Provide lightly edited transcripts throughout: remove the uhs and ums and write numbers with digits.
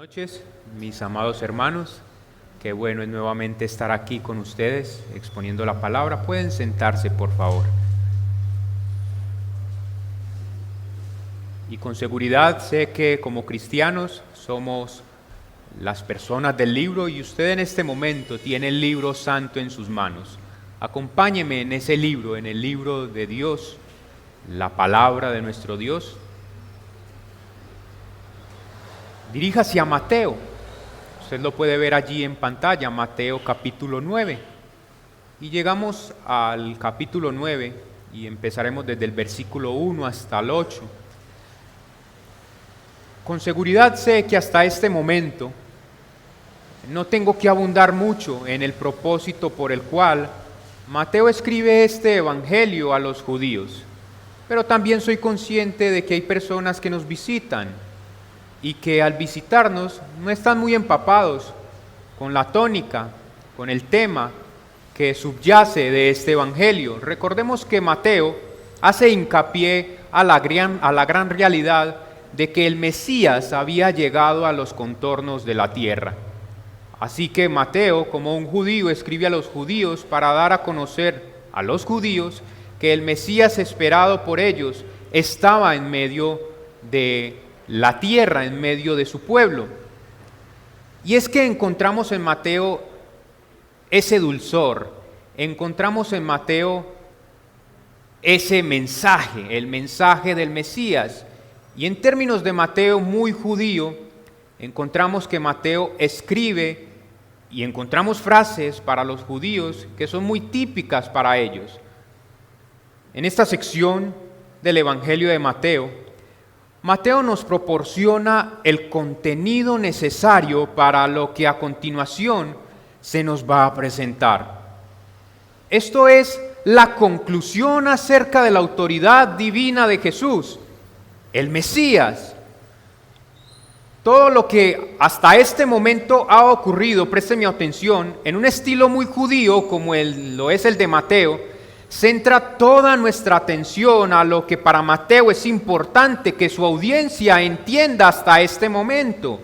Noches, mis amados hermanos, qué bueno es nuevamente estar aquí con ustedes exponiendo la palabra. Pueden sentarse, por favor. Y con seguridad sé que como cristianos somos las personas del libro y usted en este momento tiene el libro santo en sus manos. Acompáñeme en ese libro, en el libro de Dios, la palabra de nuestro Dios. Diríjase a Mateo, usted lo puede ver allí en pantalla, Mateo capítulo 9. Y llegamos al capítulo 9 y empezaremos desde el versículo 1 hasta el 8. Con seguridad sé que hasta este momento no tengo que abundar mucho en el propósito por el cual Mateo escribe este evangelio a los judíos, pero también soy consciente de que hay personas que nos visitan y que al visitarnos no están muy empapados con la tónica, con el tema que subyace de este evangelio. Recordemos que Mateo hace hincapié a la gran realidad de que el Mesías había llegado a los contornos de la tierra. Así que Mateo, como un judío, escribe a los judíos para dar a conocer a los judíos que el Mesías esperado por ellos estaba en medio de la tierra, en medio de su pueblo. Y es que encontramos en Mateo ese dulzor, encontramos en Mateo ese mensaje, el mensaje del Mesías. Y en términos de Mateo muy judío, encontramos que Mateo escribe y encontramos frases para los judíos que son muy típicas para ellos. En esta sección del Evangelio de Mateo, Mateo nos proporciona el contenido necesario para lo que a continuación se nos va a presentar. Esto es la conclusión acerca de la autoridad divina de Jesús, el Mesías. Todo lo que hasta este momento ha ocurrido, présteme atención, en un estilo muy judío como lo es el de Mateo, centra toda nuestra atención a lo que para Mateo es importante que su audiencia entienda hasta este momento.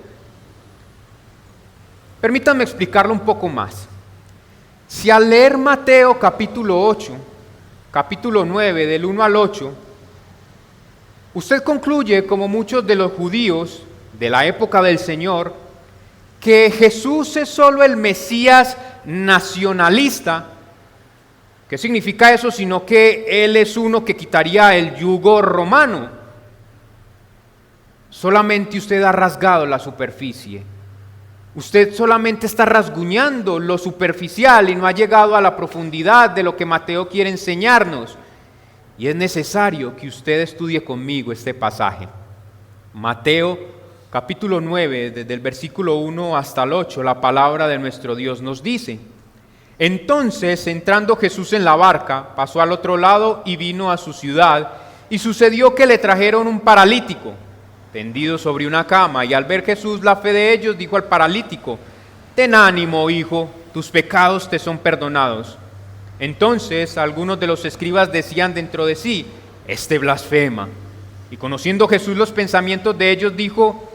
Permítanme explicarlo un poco más. Si al leer Mateo capítulo 8, capítulo 9, del 1 al 8, usted concluye, como muchos de los judíos de la época del Señor, que Jesús es solo el Mesías nacionalista. ¿Qué significa eso? Sino que Él es uno que quitaría el yugo romano. Solamente usted ha rasgado la superficie. Usted solamente está rasguñando lo superficial y no ha llegado a la profundidad de lo que Mateo quiere enseñarnos. Y es necesario que usted estudie conmigo este pasaje. Mateo capítulo 9, desde el versículo 1 hasta el 8, la palabra de nuestro Dios nos dice: Entonces, entrando Jesús en la barca, pasó al otro lado y vino a su ciudad, y sucedió que le trajeron un paralítico, tendido sobre una cama, y al ver Jesús la fe de ellos, dijo al paralítico: Ten ánimo, hijo, tus pecados te son perdonados. Entonces, algunos de los escribas decían dentro de sí: Este blasfema. Y conociendo Jesús los pensamientos de ellos, dijo: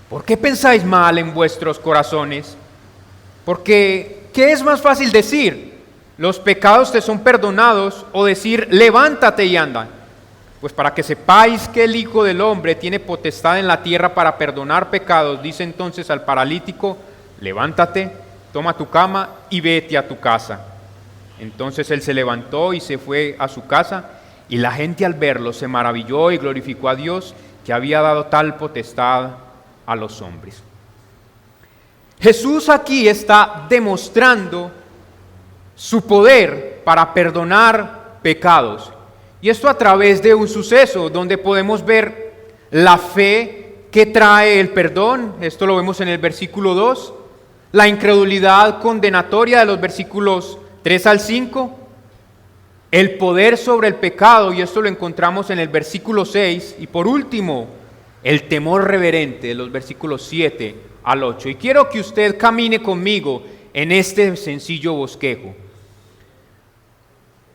¿Por qué pensáis mal en vuestros corazones? Porque ¿qué es más fácil decir? ¿Los pecados te son perdonados? O decir, levántate y anda. Pues para que sepáis que el Hijo del Hombre tiene potestad en la tierra para perdonar pecados, dice entonces al paralítico: levántate, toma tu cama y vete a tu casa. Entonces él se levantó y se fue a su casa, y la gente al verlo se maravilló y glorificó a Dios, que había dado tal potestad a los hombres. Jesús aquí está demostrando su poder para perdonar pecados. Y esto a través de un suceso donde podemos ver la fe que trae el perdón. Esto lo vemos en el versículo 2. La incredulidad condenatoria de los versículos 3 al 5. El poder sobre el pecado, y esto lo encontramos en el versículo 6. Y por último, el temor reverente de los versículos 7 al 8. Y quiero que usted camine conmigo en este sencillo bosquejo.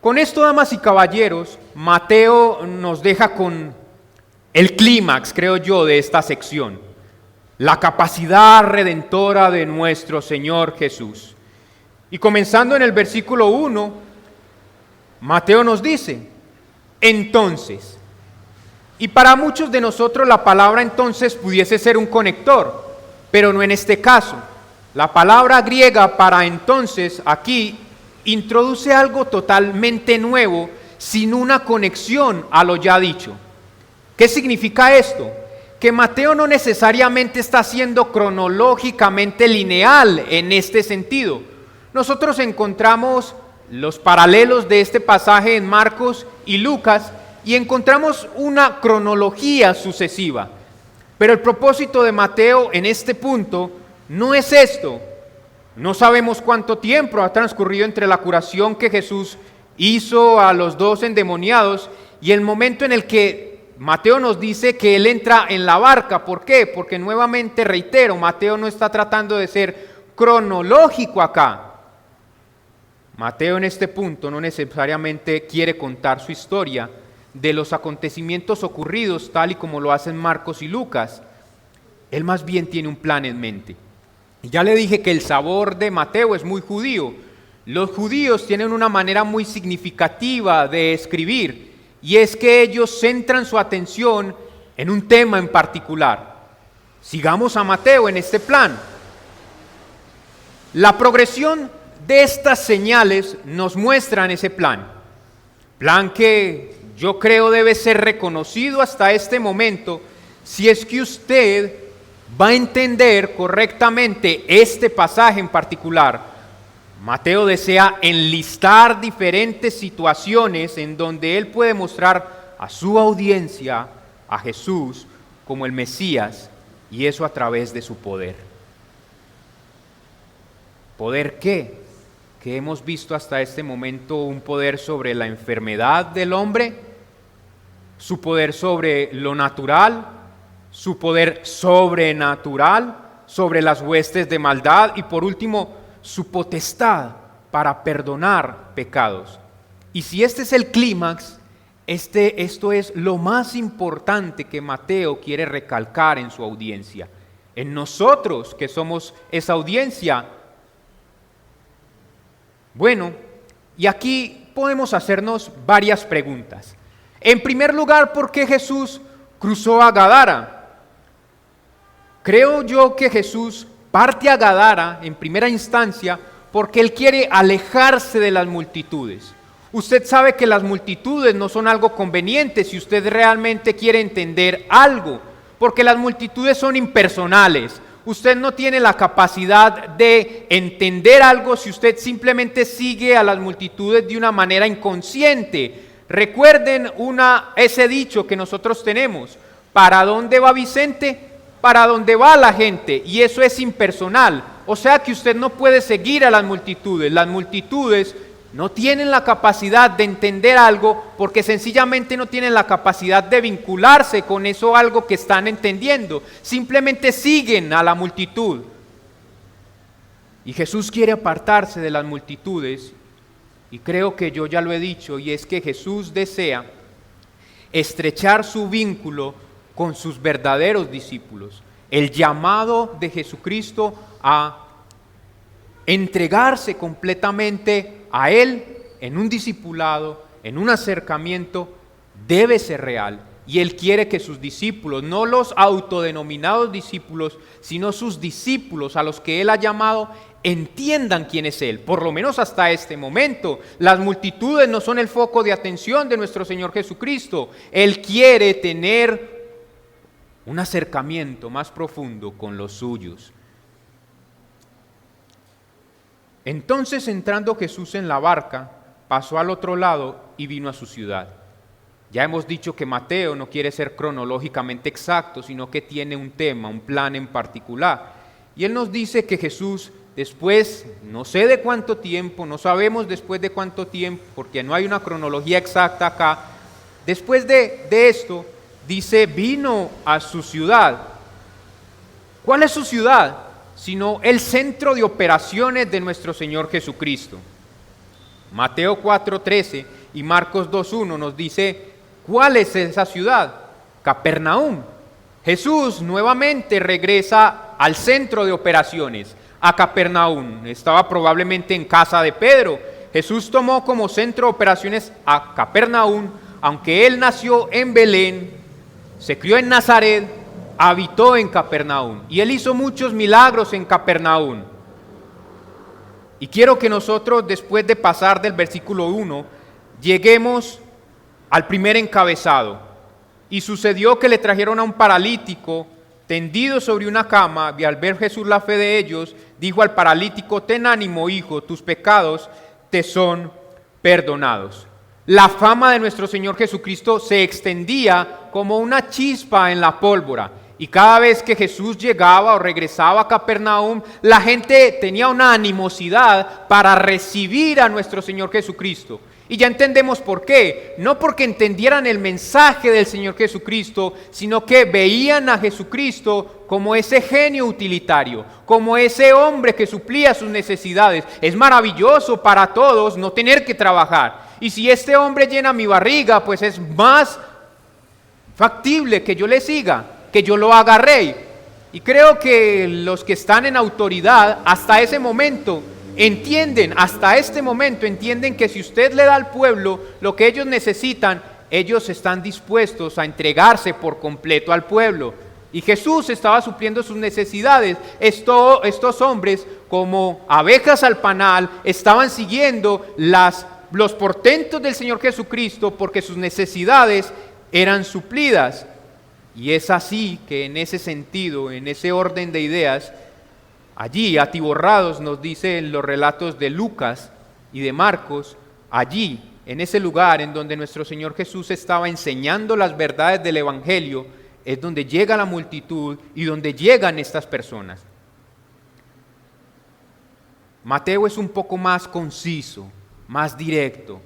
Con esto, damas y caballeros, Mateo nos deja con el clímax, creo yo, de esta sección. la capacidad redentora de nuestro Señor Jesús. Y comenzando en el versículo 1, Mateo nos dice, entonces. Y para muchos de nosotros la palabra entonces pudiese ser un conector, pero no en este caso. La palabra griega para entonces aquí introduce algo totalmente nuevo, sin una conexión a lo ya dicho. ¿Qué significa esto? Que Mateo no necesariamente está siendo cronológicamente lineal en este sentido. Nosotros encontramos los paralelos de este pasaje en Marcos y Lucas y encontramos una cronología sucesiva. Pero el propósito de Mateo en este punto no es esto. No sabemos cuánto tiempo ha transcurrido entre la curación que Jesús hizo a los 2 endemoniados y el momento en el que Mateo nos dice que él entra en la barca. ¿Por qué? Porque nuevamente reitero, Mateo no está tratando de ser cronológico acá. Mateo en este punto no necesariamente quiere contar su historia de los acontecimientos ocurridos tal y como lo hacen Marcos y Lucas. Él más bien tiene un plan en mente. Ya le dije que el sabor de Mateo es muy judío. Los judíos tienen una manera muy significativa de escribir y es que ellos centran su atención en un tema en particular. Sigamos a Mateo en este plan. La progresión de estas señales nos muestran ese plan. Plan que yo creo debe ser reconocido hasta este momento si es que usted va a entender correctamente este pasaje en particular. Mateo desea enlistar diferentes situaciones en donde él puede mostrar a su audiencia a Jesús como el Mesías y eso a través de su poder. ¿Poder qué? Que hemos visto hasta este momento un poder sobre la enfermedad del hombre, su poder sobre lo natural, su poder sobrenatural sobre las huestes de maldad y por último su potestad para perdonar pecados. Y si este es el clímax, esto es lo más importante que Mateo quiere recalcar en su audiencia. En nosotros que somos esa audiencia. Bueno, y aquí podemos hacernos varias preguntas. En primer lugar, ¿por qué Jesús cruzó a Gadara? Creo yo que Jesús parte a Gadara en primera instancia porque Él quiere alejarse de las multitudes. Usted sabe que las multitudes no son algo conveniente si usted realmente quiere entender algo, porque las multitudes son impersonales. Usted no tiene la capacidad de entender algo si usted simplemente sigue a las multitudes de una manera inconsciente. Recuerden ese dicho que nosotros tenemos, ¿para dónde va Vicente? Para dónde va la gente, y eso es impersonal. O sea que usted no puede seguir a las multitudes. Las multitudes no tienen la capacidad de entender algo porque sencillamente no tienen la capacidad de vincularse con eso algo que están entendiendo. Simplemente siguen a la multitud. Y Jesús quiere apartarse de las multitudes, y creo que yo ya lo he dicho, y es que Jesús desea estrechar su vínculo con sus verdaderos discípulos. El llamado de Jesucristo a entregarse completamente a Él en un discipulado, en un acercamiento, debe ser real. Y Él quiere que sus discípulos, no los autodenominados discípulos, sino sus discípulos a los que Él ha llamado, entiendan quién es Él, por lo menos hasta este momento. Las multitudes no son el foco de atención de nuestro Señor Jesucristo. Él quiere tener un acercamiento más profundo con los suyos. Entonces, entrando Jesús en la barca, pasó al otro lado y vino a su ciudad. Ya hemos dicho que Mateo no quiere ser cronológicamente exacto, sino que tiene un tema, un plan en particular. Y él nos dice que Jesús, después, no sé de cuánto tiempo, no sabemos después de cuánto tiempo, porque no hay una cronología exacta acá, después de esto, dice, vino a su ciudad. ¿Cuál es su ciudad? Sino el centro de operaciones de nuestro Señor Jesucristo. Mateo 4:13 y Marcos 2:1 nos dice, ¿cuál es esa ciudad? Capernaum. Jesús nuevamente regresa al centro de operaciones, a Capernaum. Estaba probablemente en casa de Pedro. Jesús tomó como centro de operaciones a Capernaum, aunque él nació en Belén, se crió en Nazaret, habitó en Capernaum y él hizo muchos milagros en Capernaum. Y quiero que nosotros, después de pasar del versículo 1, lleguemos al primer encabezado. Y sucedió que le trajeron a un paralítico tendido sobre una cama, y al ver Jesús la fe de ellos, dijo al paralítico: ten ánimo, hijo, tus pecados te son perdonados. La fama de nuestro Señor Jesucristo se extendía como una chispa en la pólvora. Y cada vez que Jesús llegaba o regresaba a Capernaum, la gente tenía una animosidad para recibir a nuestro Señor Jesucristo. Y ya entendemos por qué. No porque entendieran el mensaje del Señor Jesucristo, sino que veían a Jesucristo como ese genio utilitario, como ese hombre que suplía sus necesidades. Es maravilloso para todos no tener que trabajar. Y si este hombre llena mi barriga, pues es más factible que yo le siga, que yo lo haga rey. Y creo que los que están en autoridad hasta ese momento entienden, hasta este momento entienden que si usted le da al pueblo lo que ellos necesitan, ellos están dispuestos a entregarse por completo al pueblo. Y Jesús estaba supliendo sus necesidades. Estos hombres, como abejas al panal, estaban siguiendo los portentos del Señor Jesucristo porque sus necesidades eran suplidas. Y es así que en ese sentido, en ese orden de ideas, allí atiborrados, nos dicen los relatos de Lucas y de Marcos, allí, en ese lugar en donde nuestro Señor Jesús estaba enseñando las verdades del Evangelio, es donde llega la multitud y donde llegan estas personas. Mateo es un poco más conciso, más directo,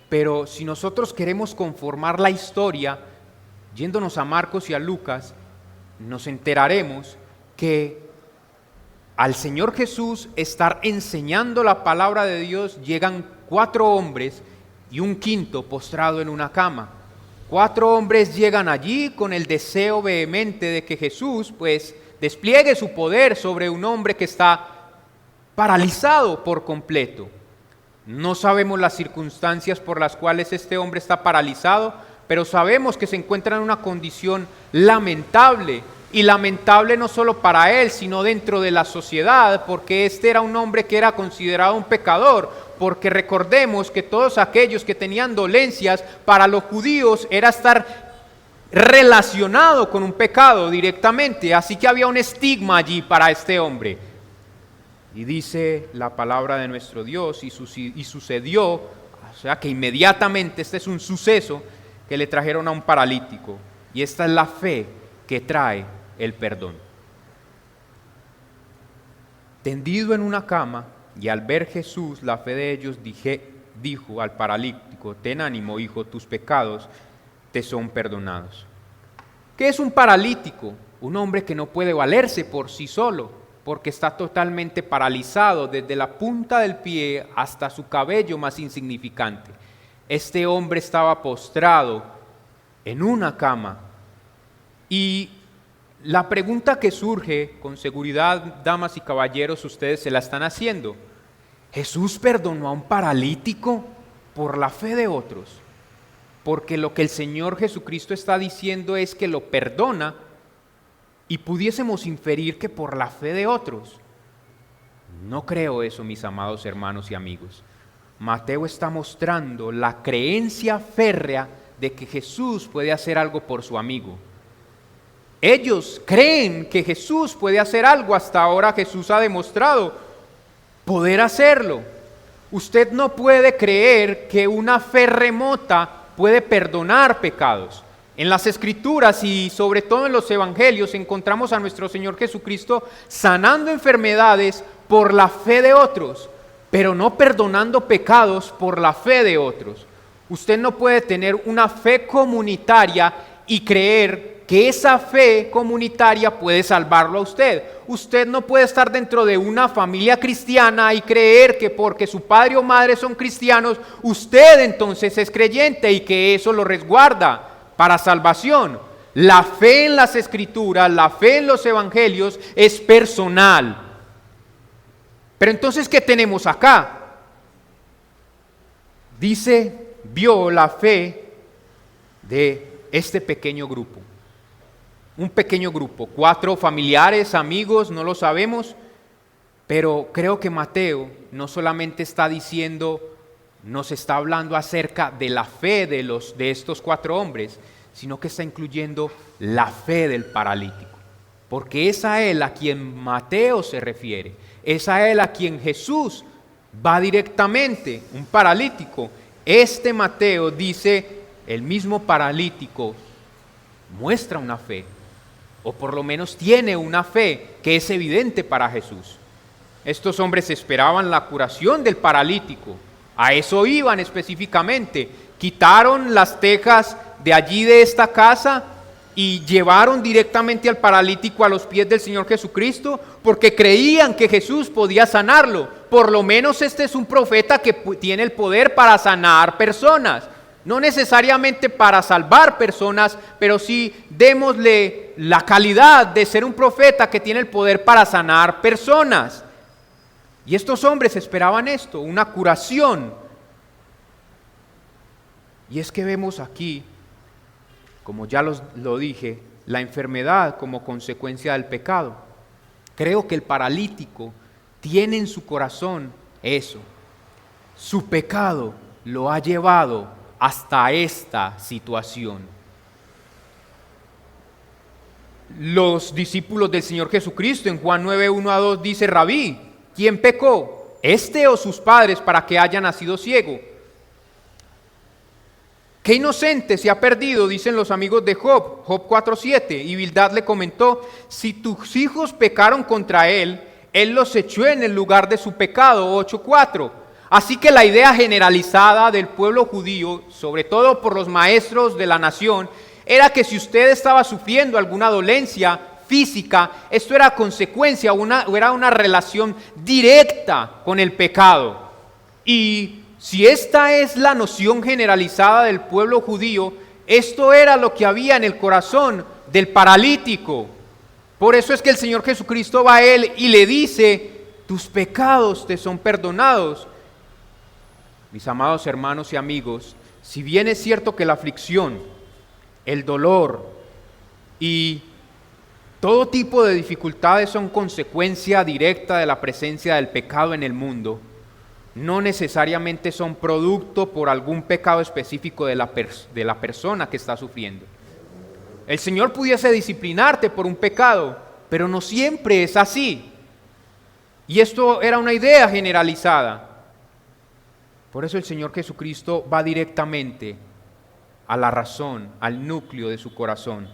pero si nosotros queremos conformar la historia, yéndonos a Marcos y a Lucas, nos enteraremos que al Señor Jesús estar enseñando la palabra de Dios, llegan 4 hombres y un quinto postrado en una cama. 4 hombres llegan allí con el deseo vehemente de que Jesús pues despliegue su poder sobre un hombre que está paralizado por completo. No sabemos las circunstancias por las cuales este hombre está paralizado, pero sabemos que se encuentra en una condición lamentable. Y lamentable no solo para él, sino dentro de la sociedad, porque este era un hombre que era considerado un pecador, porque recordemos que todos aquellos que tenían dolencias, para los judíos era estar relacionado con un pecado directamente, así que había un estigma allí para este hombre. Y dice la palabra de nuestro Dios, y sucedió, o sea que inmediatamente este es un suceso, que le trajeron a un paralítico, y esta es la fe que trae el perdón. Tendido en una cama, y al ver Jesús la fe de ellos, dijo al paralítico: ten ánimo, hijo, tus pecados te son perdonados. ¿Qué es un paralítico? Un hombre que no puede valerse por sí solo, porque está totalmente paralizado desde la punta del pie hasta su cabello más insignificante. Este hombre estaba postrado en una cama. Y la pregunta que surge, con seguridad, damas y caballeros, ustedes se la están haciendo: ¿Jesús perdonó a un paralítico por la fe de otros? Porque lo que el Señor Jesucristo está diciendo es que lo perdona, y pudiésemos inferir que por la fe de otros. No creo eso, mis amados hermanos y amigos. Mateo está mostrando la creencia férrea de que Jesús puede hacer algo por su amigo. Ellos creen que Jesús puede hacer algo. Hasta ahora Jesús ha demostrado poder hacerlo. Usted no puede creer que una fe remota puede perdonar pecados. En las Escrituras y sobre todo en los Evangelios encontramos a nuestro Señor Jesucristo sanando enfermedades por la fe de otros, pero no perdonando pecados por la fe de otros. Usted no puede tener una fe comunitaria y creer que esa fe comunitaria puede salvarlo a usted. Usted no puede estar dentro de una familia cristiana y creer que porque su padre o madre son cristianos, usted entonces es creyente y que eso lo resguarda para salvación. La fe en las Escrituras, la fe en los Evangelios es personal. Pero entonces, ¿qué tenemos acá? Dice, vio la fe de este pequeño grupo. Un pequeño grupo, 4 familiares, amigos, no lo sabemos, pero creo que Mateo no solamente está diciendo, nos está hablando acerca de la fe de estos 4 hombres, sino que está incluyendo la fe del paralítico, porque es a él a quien Mateo se refiere, es a él a quien Jesús va directamente, un paralítico. Este Mateo dice, el mismo paralítico muestra una fe, o por lo menos tiene una fe que es evidente para Jesús. Estos hombres esperaban la curación del paralítico, a eso iban específicamente. Quitaron las tejas de allí de esta casa y llevaron directamente al paralítico a los pies del Señor Jesucristo porque creían que Jesús podía sanarlo. Por lo menos este es un profeta que tiene el poder para sanar personas. No necesariamente para salvar personas, pero sí démosle la calidad de ser un profeta que tiene el poder para sanar personas. Y estos hombres esperaban esto, una curación. Y es que vemos aquí, como ya lo dije, la enfermedad como consecuencia del pecado. Creo que el paralítico tiene en su corazón eso. Su pecado lo ha llevado hasta esta situación. Los discípulos del Señor Jesucristo en Juan 9, 1-2 dice, Rabí, ¿quién pecó? ¿Este o sus padres para que haya nacido ciego? ¿Qué inocente se ha perdido? Dicen los amigos de Job, Job 4:7. Y Bildad le comentó, si tus hijos pecaron contra él, él los echó en el lugar de su pecado, 8:4. Así que la idea generalizada del pueblo judío, sobre todo por los maestros de la nación, era que si usted estaba sufriendo alguna dolencia física, esto era consecuencia, era una relación directa con el pecado. Y si esta es la noción generalizada del pueblo judío, esto era lo que había en el corazón del paralítico. Por eso es que el Señor Jesucristo va a él y le dice, tus pecados te son perdonados. Mis amados hermanos y amigos, si bien es cierto que la aflicción, el dolor y todo tipo de dificultades son consecuencia directa de la presencia del pecado en el mundo, no necesariamente son producto por algún pecado específico de la persona que está sufriendo. El Señor pudiese disciplinarte por un pecado, pero no siempre es así. Y esto era una idea generalizada. Por eso el Señor Jesucristo va directamente a la razón, al núcleo de su corazón.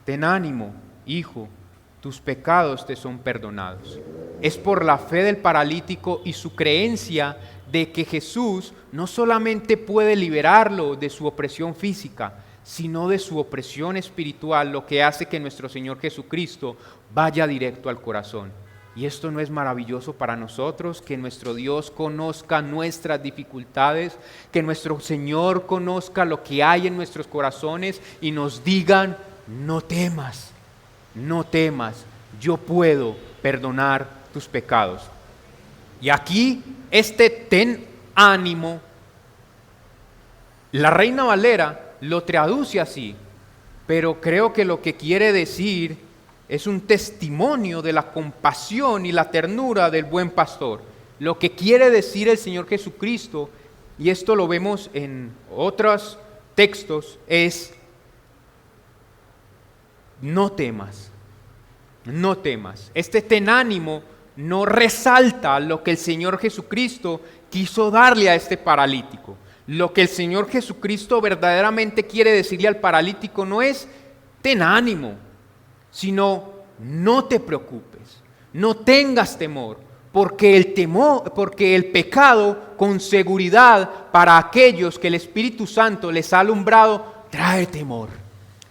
Ten ánimo, hijo, tus pecados te son perdonados. Es por la fe del paralítico y su creencia de que Jesús no solamente puede liberarlo de su opresión física, sino de su opresión espiritual, lo que hace que nuestro Señor Jesucristo vaya directo al corazón. ¿Y esto no es maravilloso para nosotros? Que nuestro Dios conozca nuestras dificultades, que nuestro Señor conozca lo que hay en nuestros corazones y nos digan, no temas, no temas, yo puedo perdonar tus pecados. Y aquí este ten ánimo, la Reina Valera lo traduce así, pero creo que lo que quiere decir es un testimonio de la compasión y la ternura del buen pastor. Lo que quiere decir el Señor Jesucristo, y esto lo vemos en otros textos, es no temas, no temas. Este ten ánimo no resalta lo que el Señor Jesucristo quiso darle a este paralítico. Lo que el Señor Jesucristo verdaderamente quiere decirle al paralítico no es ten ánimo, sino no te preocupes, no tengas temor, porque el pecado con seguridad para aquellos que el Espíritu Santo les ha alumbrado trae temor,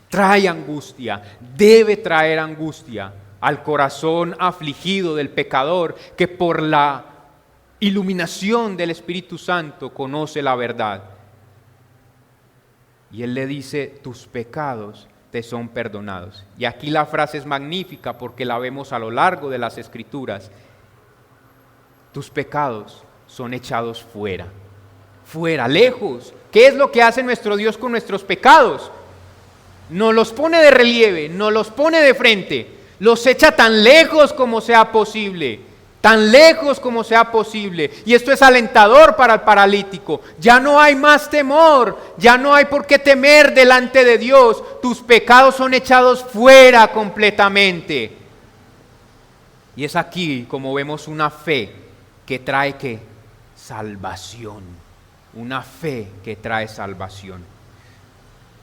trae angustia, debe traer angustia al corazón afligido del pecador que por la iluminación del Espíritu Santo conoce la verdad. Y Él le dice, tus pecados te son perdonados. Y aquí la frase es magnífica porque la vemos a lo largo de las Escrituras. Tus pecados son echados fuera, fuera, lejos. ¿Qué es lo que hace nuestro Dios con nuestros pecados? Nos los pone de relieve, nos los pone de frente, los echa tan lejos como sea posible, tan lejos como sea posible. Y esto es alentador para el paralítico. Ya no hay más temor, ya no hay por qué temer delante de Dios. Tus pecados son echados fuera completamente. Y es aquí como vemos una fe que trae ¿qué? Salvación. Una fe que trae salvación.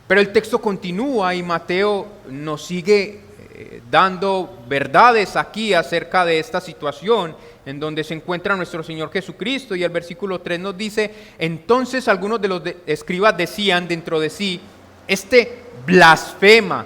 Pero el texto continúa y Mateo nos sigue dando verdades aquí acerca de esta situación en donde se encuentra nuestro Señor Jesucristo. Y el versículo 3 nos dice: entonces algunos de los escribas decían dentro de sí, este blasfema.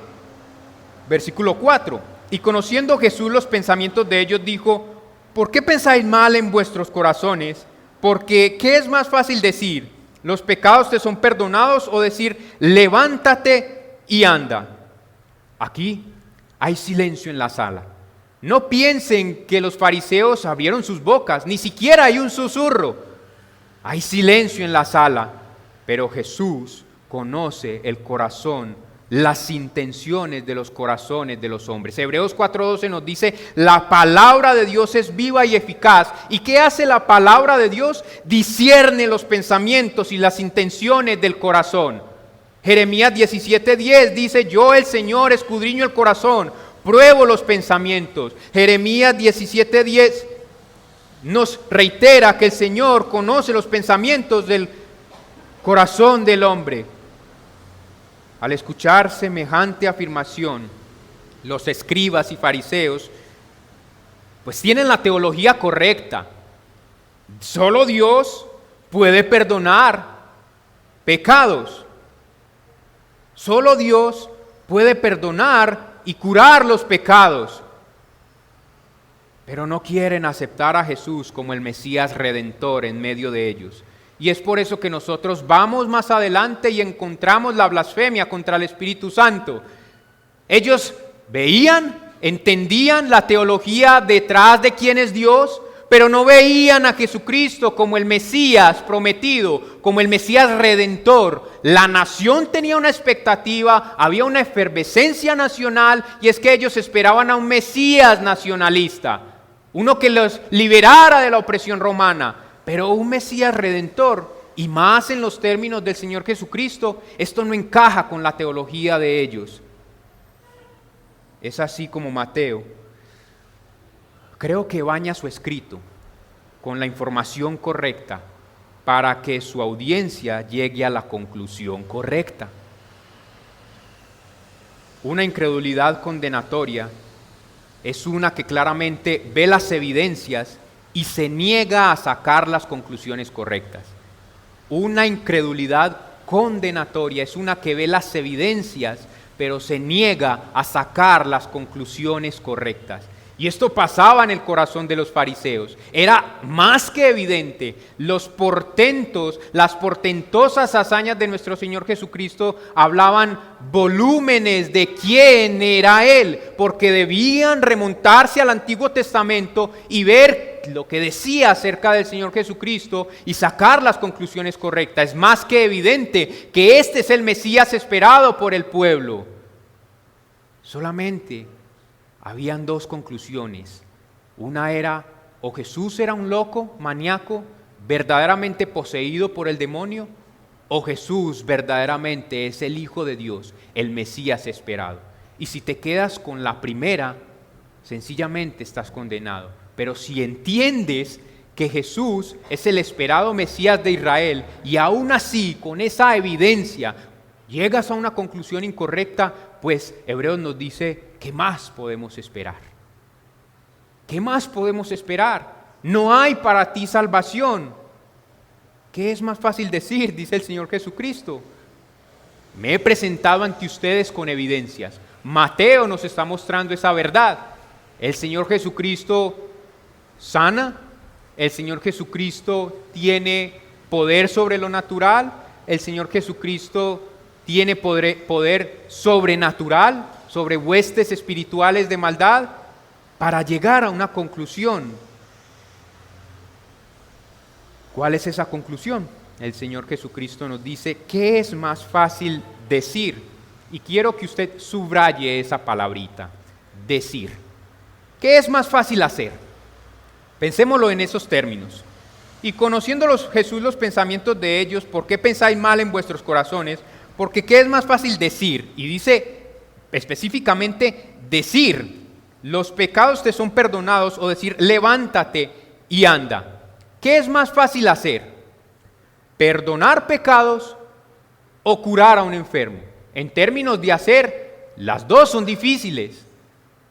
Versículo 4, y conociendo Jesús los pensamientos de ellos, dijo: ¿por qué pensáis mal en vuestros corazones? Porque ¿qué es más fácil decir? ¿Los pecados te son perdonados? O decir, levántate y anda. Aquí hay silencio en la sala. No piensen que los fariseos abrieron sus bocas, ni siquiera hay un susurro. Hay silencio en la sala, pero Jesús conoce el corazón, las intenciones de los corazones de los hombres. Hebreos 4:12 nos dice, la palabra de Dios es viva y eficaz. ¿Y qué hace la palabra de Dios? Discierne los pensamientos y las intenciones del corazón. Jeremías 17:10 dice, yo el Señor escudriño el corazón, pruebo los pensamientos. Jeremías 17:10 nos reitera que el Señor conoce los pensamientos del corazón del hombre. Al escuchar semejante afirmación, los escribas y fariseos pues tienen la teología correcta. Solo Dios puede perdonar pecados. Solo Dios puede perdonar y curar los pecados. Pero no quieren aceptar a Jesús como el Mesías Redentor en medio de ellos. Y es por eso que nosotros vamos más adelante y encontramos la blasfemia contra el Espíritu Santo. Ellos veían, entendían la teología detrás de quién es Dios, pero no veían a Jesucristo como el Mesías prometido, como el Mesías Redentor. La nación tenía una expectativa, había una efervescencia nacional, y es que ellos esperaban a un Mesías nacionalista, uno que los liberara de la opresión romana. Pero un Mesías Redentor, y más en los términos del Señor Jesucristo, esto no encaja con la teología de ellos. Es así como Mateo, creo que baña su escrito con la información correcta para que su audiencia llegue a la conclusión correcta. Una incredulidad condenatoria es una que claramente ve las evidencias y se niega a sacar las conclusiones correctas. Una incredulidad condenatoria es una que ve las evidencias, pero se niega a sacar las conclusiones correctas. Y esto pasaba en el corazón de los fariseos. Era más que evidente. Los portentos, las portentosas hazañas de nuestro Señor Jesucristo hablaban volúmenes de quién era Él, porque debían remontarse al Antiguo Testamento y ver lo que decía acerca del Señor Jesucristo y sacar las conclusiones correctas. Es más que evidente que este es el Mesías esperado por el pueblo. Solamente habían dos conclusiones. Una era, o Jesús era un loco, maníaco, verdaderamente poseído por el demonio, o Jesús verdaderamente es el Hijo de Dios, el Mesías esperado. Y si te quedas con la primera, sencillamente estás condenado. Pero si entiendes que Jesús es el esperado Mesías de Israel, y aún así, con esa evidencia, llegas a una conclusión incorrecta, pues Hebreos nos dice, ¿qué más podemos esperar? ¿Qué más podemos esperar? No hay para ti salvación. ¿Qué es más fácil decir? Dice el Señor Jesucristo. Me he presentado ante ustedes con evidencias. Mateo nos está mostrando esa verdad. El Señor Jesucristo sana. El Señor Jesucristo tiene poder sobre lo natural. El Señor Jesucristo tiene poder sobrenatural sobre huestes espirituales de maldad para llegar a una conclusión. ¿Cuál es esa conclusión? El Señor Jesucristo nos dice, ¿qué es más fácil decir? Y quiero que usted subraye esa palabrita, decir. ¿Qué es más fácil hacer? Pensémoslo en esos términos. Y conociéndolos Jesús los pensamientos de ellos, ¿por qué pensáis mal en vuestros corazones? Porque ¿qué es más fácil decir? Y dice específicamente decir, los pecados te son perdonados, o decir, levántate y anda. ¿Qué es más fácil hacer? ¿Perdonar pecados o curar a un enfermo? En términos de hacer, las dos son difíciles.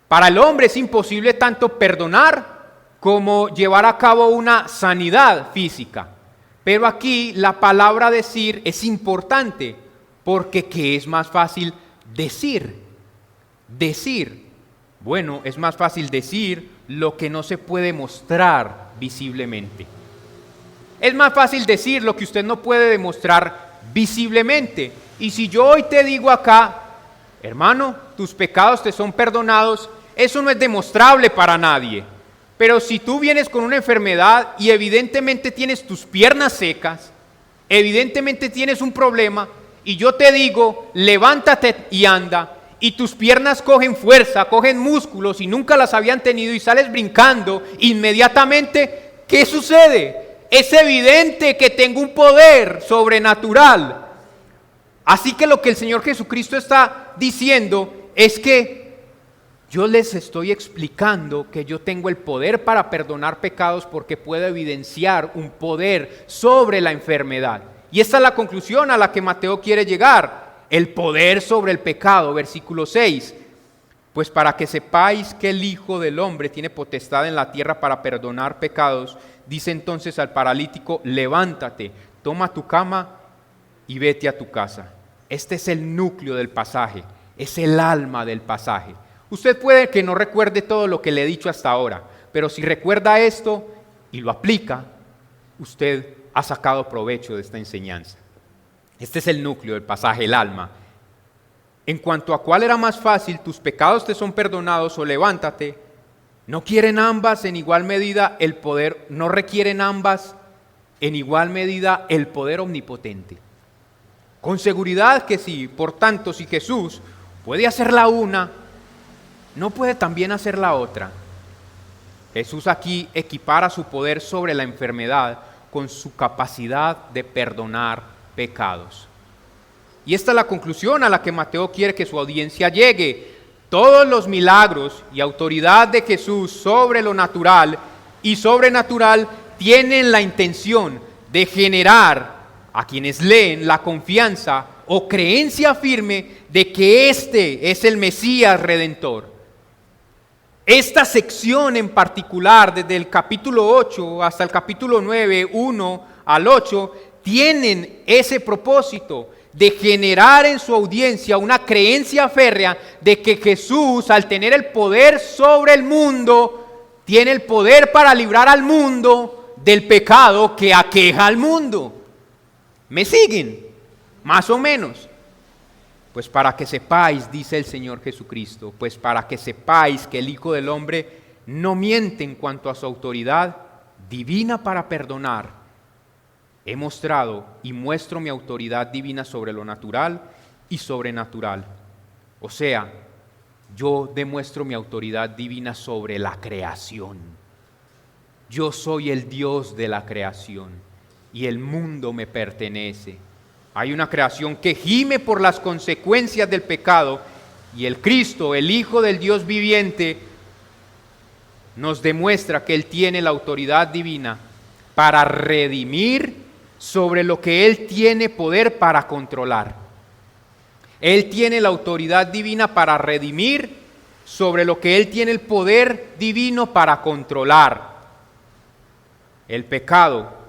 Para el hombre es imposible tanto perdonar como llevar a cabo una sanidad física. Pero aquí la palabra decir es importante, porque ¿qué es más fácil decir? Decir. Bueno, es más fácil decir lo que no se puede mostrar visiblemente. Es más fácil decir lo que usted no puede demostrar visiblemente. Y si yo hoy te digo acá, hermano, tus pecados te son perdonados, eso no es demostrable para nadie. Pero si tú vienes con una enfermedad y evidentemente tienes tus piernas secas, evidentemente tienes un problema, y yo te digo, levántate y anda, y tus piernas cogen fuerza, cogen músculos y nunca las habían tenido y sales brincando, inmediatamente, ¿qué sucede? Es evidente que tengo un poder sobrenatural. Así que lo que el Señor Jesucristo está diciendo es que yo les estoy explicando que yo tengo el poder para perdonar pecados porque puedo evidenciar un poder sobre la enfermedad. Y esta es la conclusión a la que Mateo quiere llegar. El poder sobre el pecado, versículo 6. Pues para que sepáis que el Hijo del Hombre tiene potestad en la tierra para perdonar pecados, dice entonces al paralítico, levántate, toma tu cama y vete a tu casa. Este es el núcleo del pasaje, es el alma del pasaje. Usted puede que no recuerde todo lo que le he dicho hasta ahora, pero si recuerda esto y lo aplica, usted ha sacado provecho de esta enseñanza. Este es el núcleo del pasaje, el alma. En cuanto a cuál era más fácil, tus pecados te son perdonados o levántate, ¿no quieren ambas en igual medida el poder, no requieren ambas en igual medida el poder omnipotente? Con seguridad que sí, por tanto, si Jesús puede hacer la una, ¿no puede también hacer la otra? Jesús aquí equipara su poder sobre la enfermedad con su capacidad de perdonar pecados. Y esta es la conclusión a la que Mateo quiere que su audiencia llegue. Todos los milagros y autoridad de Jesús sobre lo natural y sobrenatural tienen la intención de generar a quienes leen la confianza o creencia firme de que este es el Mesías Redentor. Esta sección en particular, desde el capítulo 8 hasta el capítulo 9, 1 al 8, tienen ese propósito de generar en su audiencia una creencia férrea de que Jesús, al tener el poder sobre el mundo, tiene el poder para librar al mundo del pecado que aqueja al mundo. ¿Me siguen? Más o menos. Pues para que sepáis, dice el Señor Jesucristo, pues para que sepáis que el Hijo del Hombre no miente en cuanto a su autoridad divina para perdonar. He mostrado y muestro mi autoridad divina sobre lo natural y sobrenatural. O sea, yo demuestro mi autoridad divina sobre la creación. Yo soy el Dios de la creación y el mundo me pertenece. Hay una creación que gime por las consecuencias del pecado y el Cristo, el Hijo del Dios viviente, nos demuestra que Él tiene la autoridad divina para redimir sobre lo que Él tiene poder para controlar. Él tiene la autoridad divina para redimir sobre lo que Él tiene el poder divino para controlar. El pecado,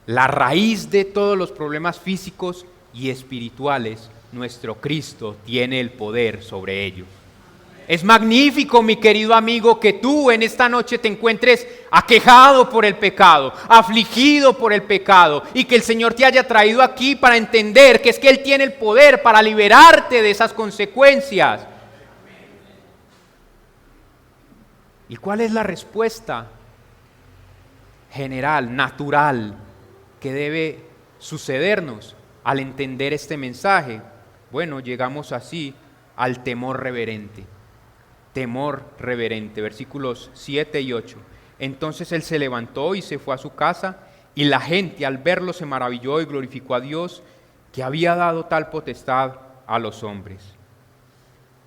la raíz de todos los problemas físicos y espirituales, nuestro Cristo tiene el poder sobre ello. Es magnífico, mi querido amigo, que tú en esta noche te encuentres aquejado por el pecado, afligido por el pecado, y que el Señor te haya traído aquí para entender que es que Él tiene el poder para liberarte de esas consecuencias. ¿Y cuál es la respuesta general, natural, que debe sucedernos al entender este mensaje? Bueno, llegamos así al temor reverente. Temor reverente, versículos 7 y 8. Entonces él se levantó y se fue a su casa, y la gente al verlo se maravilló y glorificó a Dios, que había dado tal potestad a los hombres.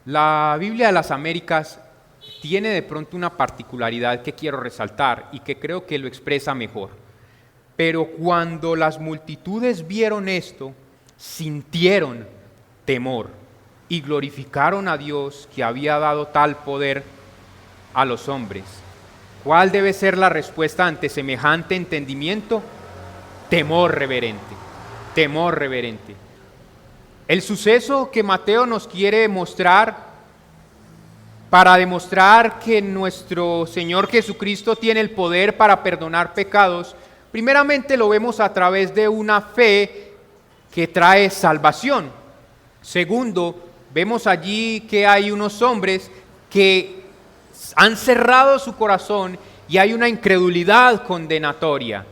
La Biblia de las Américas tiene de pronto una particularidad que quiero resaltar y que creo que lo expresa mejor. Pero cuando las multitudes vieron esto, sintieron temor y glorificaron a Dios que había dado tal poder a los hombres. ¿Cuál debe ser la respuesta ante semejante entendimiento? Temor reverente, temor reverente. El suceso que Mateo nos quiere mostrar para demostrar que nuestro Señor Jesucristo tiene el poder para perdonar pecados, primeramente lo vemos a través de una fe que trae salvación. Segundo, vemos allí que hay unos hombres que han cerrado su corazón y hay una incredulidad condenatoria.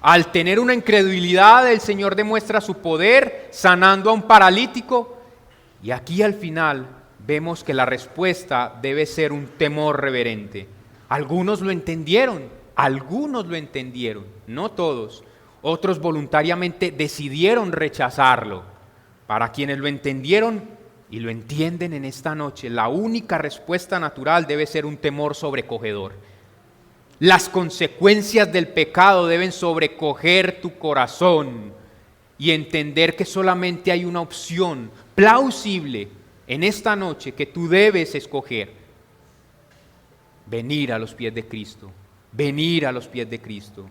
Al tener una incredulidad, el Señor demuestra su poder sanando a un paralítico, y aquí al final vemos que la respuesta debe ser un temor reverente. Algunos lo entendieron, no todos. Otros voluntariamente decidieron rechazarlo. Para quienes lo entendieron y lo entienden en esta noche, la única respuesta natural debe ser un temor sobrecogedor. Las consecuencias del pecado deben sobrecoger tu corazón y entender que solamente hay una opción plausible en esta noche que tú debes escoger: venir a los pies de Cristo, venir a los pies de Cristo.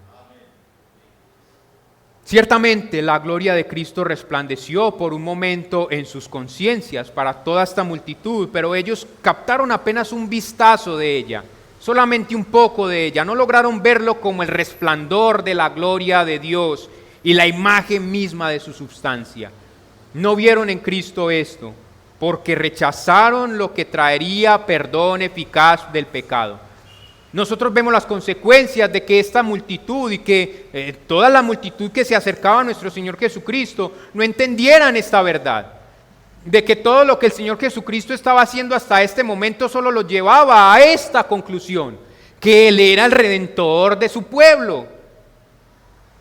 Ciertamente la gloria de Cristo resplandeció por un momento en sus conciencias para toda esta multitud, pero ellos captaron apenas un vistazo de ella, solamente un poco de ella. No lograron verlo como el resplandor de la gloria de Dios y la imagen misma de su substancia. No vieron en Cristo esto, porque rechazaron lo que traería perdón eficaz del pecado. Nosotros vemos las consecuencias de que esta multitud y que toda la multitud que se acercaba a nuestro Señor Jesucristo no entendieran esta verdad, de que todo lo que el Señor Jesucristo estaba haciendo hasta este momento solo lo llevaba a esta conclusión, que Él era el Redentor de su pueblo.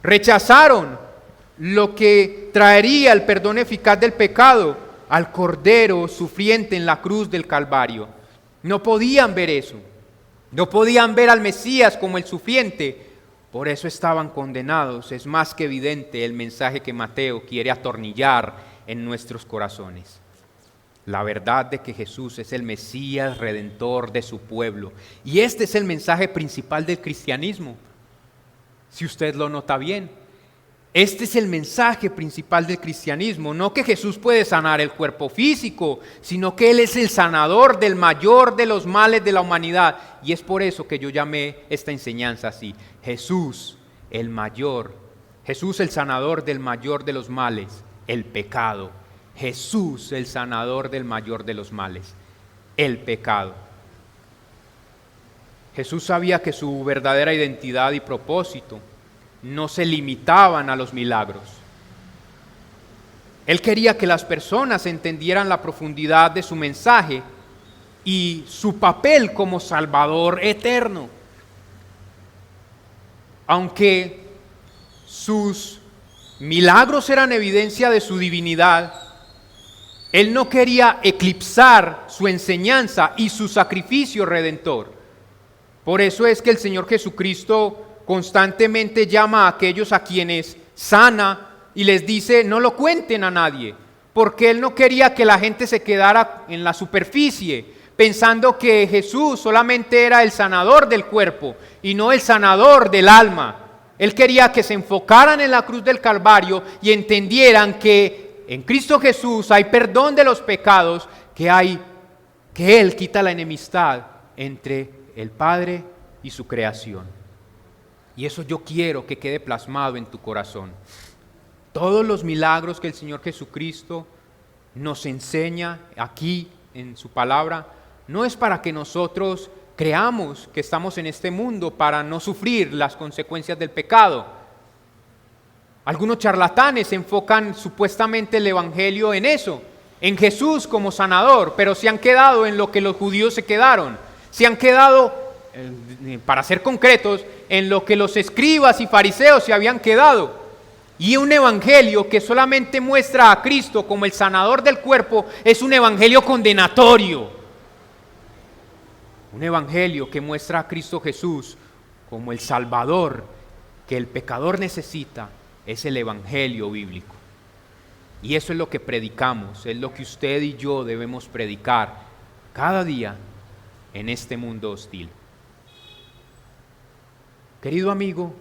Rechazaron lo que traería el perdón eficaz del pecado, al Cordero sufriente en la cruz del Calvario. No podían ver eso. No podían ver al Mesías como el sufriente, por eso estaban condenados. Es más que evidente el mensaje que Mateo quiere atornillar en nuestros corazones. La verdad de que Jesús es el Mesías redentor de su pueblo. Y este es el mensaje principal del cristianismo, si usted lo nota bien. Este es el mensaje principal del cristianismo, no que Jesús puede sanar el cuerpo físico, sino que Él es el sanador del mayor de los males de la humanidad. Y es por eso que yo llamé esta enseñanza así: Jesús el mayor, Jesús el sanador del mayor de los males, el pecado. Jesús el sanador del mayor de los males, el pecado. Jesús sabía que su verdadera identidad y propósito no se limitaban a los milagros. Él quería que las personas entendieran la profundidad de su mensaje y su papel como Salvador eterno. Aunque sus milagros eran evidencia de su divinidad, Él no quería eclipsar su enseñanza y su sacrificio redentor. Por eso es que el Señor Jesucristo constantemente llama a aquellos a quienes sana y les dice: no lo cuenten a nadie, porque Él no quería que la gente se quedara en la superficie, pensando que Jesús solamente era el sanador del cuerpo y no el sanador del alma. Él quería que se enfocaran en la cruz del Calvario y entendieran que en Cristo Jesús hay perdón de los pecados, que hay que Él quita la enemistad entre el Padre y su creación. Y eso yo quiero que quede plasmado en tu corazón. Todos los milagros que el Señor Jesucristo nos enseña aquí en su palabra, no es para que nosotros creamos que estamos en este mundo para no sufrir las consecuencias del pecado. Algunos charlatanes enfocan supuestamente el evangelio en eso, en Jesús como sanador, pero se han quedado en lo que los judíos se quedaron. Se han quedado, para ser concretos, en lo que los escribas y fariseos se habían quedado. Y un evangelio que solamente muestra a Cristo como el sanador del cuerpo es un evangelio condenatorio. Un evangelio que muestra a Cristo Jesús como el Salvador que el pecador necesita es el evangelio bíblico. Y eso es lo que predicamos, es lo que usted y yo debemos predicar cada día en este mundo hostil. Querido amigo,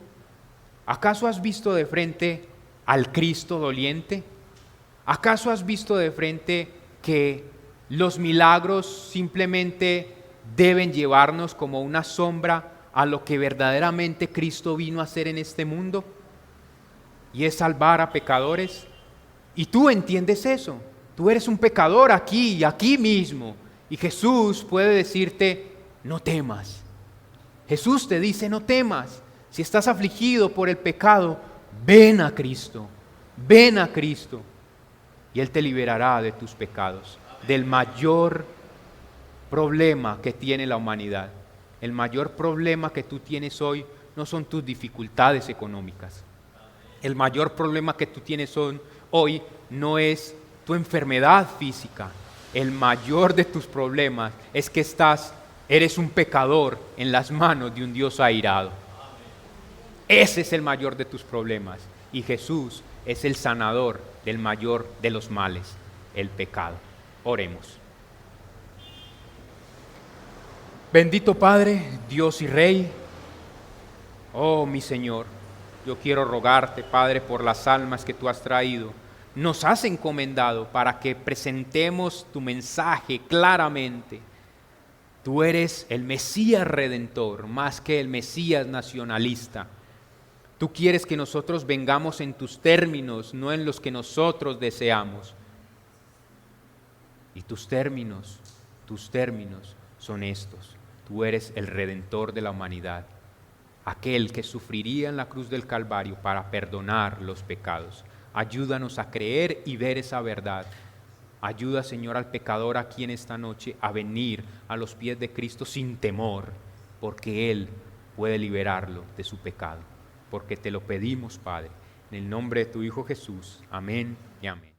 ¿acaso has visto de frente al Cristo doliente? ¿Acaso has visto de frente que los milagros simplemente deben llevarnos como una sombra a lo que verdaderamente Cristo vino a hacer en este mundo? Y es salvar a pecadores. Y tú entiendes eso. Tú eres un pecador aquí mismo. Y Jesús puede decirte, no temas. Jesús te dice, no temas. Si estás afligido por el pecado, ven a Cristo. Ven a Cristo. Y Él te liberará de tus pecados. Del mayor problema que tiene la humanidad. El mayor problema que tú tienes hoy no son tus dificultades económicas. El mayor problema que tú tienes hoy no es tu enfermedad física. El mayor de tus problemas es que eres un pecador en las manos de un Dios airado. Ese es el mayor de tus problemas. Y Jesús es el sanador del mayor de los males, el pecado. Oremos. Bendito Padre, Dios y Rey, oh mi Señor, yo quiero rogarte, Padre, por las almas que tú has traído, nos has encomendado para que presentemos tu mensaje claramente. Tú eres el Mesías Redentor, más que el Mesías nacionalista. Tú quieres que nosotros vengamos en tus términos, no en los que nosotros deseamos. Y tus términos son estos. Tú eres el Redentor de la humanidad, aquel que sufriría en la cruz del Calvario para perdonar los pecados. Ayúdanos a creer y ver esa verdad. Ayuda, Señor, al pecador aquí en esta noche a venir a los pies de Cristo sin temor, porque Él puede liberarlo de su pecado. Porque te lo pedimos, Padre, en el nombre de tu Hijo Jesús. Amén y amén.